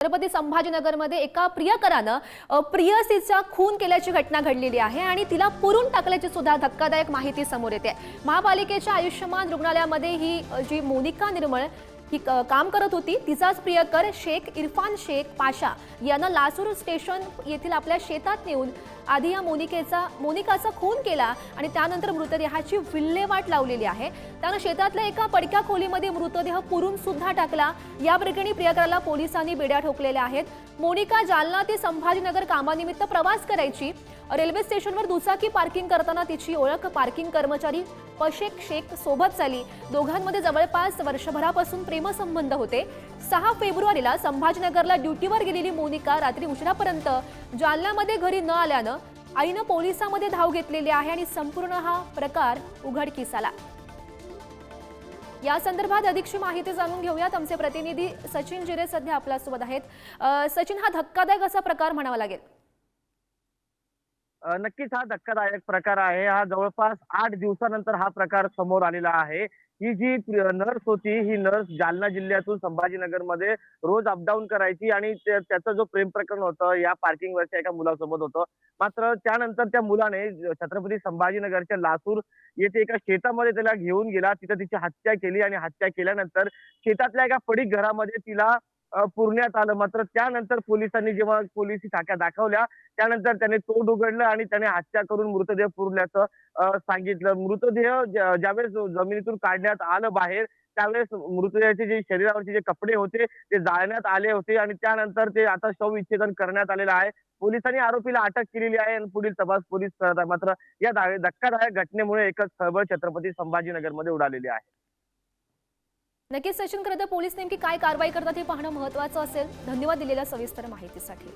छत्रपती संभाजीनगरमध्ये एका प्रियकरानं प्रियसीचा खून केल्याची घटना घडलेली आहे आणि तिला पुरून टाकल्याची सुद्धा धक्कादायक माहिती समोर येते। महापालिकेच्या आयुष्यमान रुग्णालयामध्ये ही जी मोनिका निर्मळ ही काम करत होती, तिचाच प्रियकर शेख इरफान शेख पाशा यानं लासूर स्टेशन येथील आपल्या शेतात नेऊन आधी या मोनिकाचा खून केला आणि त्यानंतर मृतदेहाची विल्हेवाट लावलेली आहे। त्यानं शेतातल्या एका पडक्या खोलीमध्ये मृतदेह पुरून सुद्धा टाकला। या प्रकरणी प्रियकराला पोलिसांनी बेड्या ठोकलेल्या आहेत। मोनिका जालना ते संभाजीनगर कामानिमित्त प्रवास करायची। रेल्वे स्टेशनवर दुचाकी पार्किंग करताना तिची ओळख पार्किंग कर्मचारी पशेक शेख सोबत झाली। दोघांमध्ये जवळपास वर्षभरापासून प्रेमसंबंध होते। 6 फेब्रुवारीला संभाजीनगरला ड्युटीवर गेलेली मोनिका रात्री उशिरापर्यंत जालन्यामध्ये घरी न आल्यानं आईनं पोलिसांमध्ये धाव घेतलेली आहे आणि संपूर्ण हा प्रकार उघडकीस आला। या संदर्भात अधिकची माहिती जाणून घेऊयात। आमचे प्रतिनिधी सचिन जिरे सध्या आपल्यासोबत आहेत। सचिन, हा धक्कादायक असा प्रकार म्हणावा लागेल। नक्कीच हा धक्कादायक प्रकार आहे। हा जवळपास 8 दिवसानंतर हा प्रकार समोर आलेला आहे। ही जी नर्स होती, ही नर्स जालना जिल्ह्यातून संभाजीनगरमध्ये रोज अपडाऊन करायची आणि त्याचा जो प्रेम प्रकरण होतं या पार्किंगवरच्या एका मुलासोबत होतं। मात्र त्यानंतर त्या मुलाने छत्रपती संभाजीनगरच्या लासूर येथे एका शेतामध्ये त्याला घेऊन गेला, तिथे तिची हत्या केली आणि हत्या केल्यानंतर शेतातल्या एका पडीक घरामध्ये तिला पुरण्यात आलं। मात्र त्यानंतर पोलिसांनी जेव्हा पोलिसी टाक्या दाखवल्या, त्यानंतर त्याने तोंड उघडलं आणि त्याने हत्या करून मृतदेह पुरल्याचं सांगितलं। मृतदेह ज्यावेळेस जमिनीतून काढण्यात आलं बाहेर, त्यावेळेस मृतदेहाचे जे शरीरावरचे जे कपडे होते ते जाळण्यात आले होते आणि त्यानंतर ते आता शवविच्छेदन करण्यात आलेलं आहे। पोलिसांनी आरोपीला अटक केलेली आहे आणि पुढील तपास पोलीस करत आहेत। मात्र या धक्कादायक घटनेमुळे एकच खळबळ छत्रपती संभाजीनगरमध्ये उडालेली आहे। नक्कीच सचिन, खरं तर पोलीस नेमकी काय कारवाई करतात हे पाहणं महत्त्वाचं असेल। धन्यवाद दिलेल्या सविस्तर माहितीसाठी।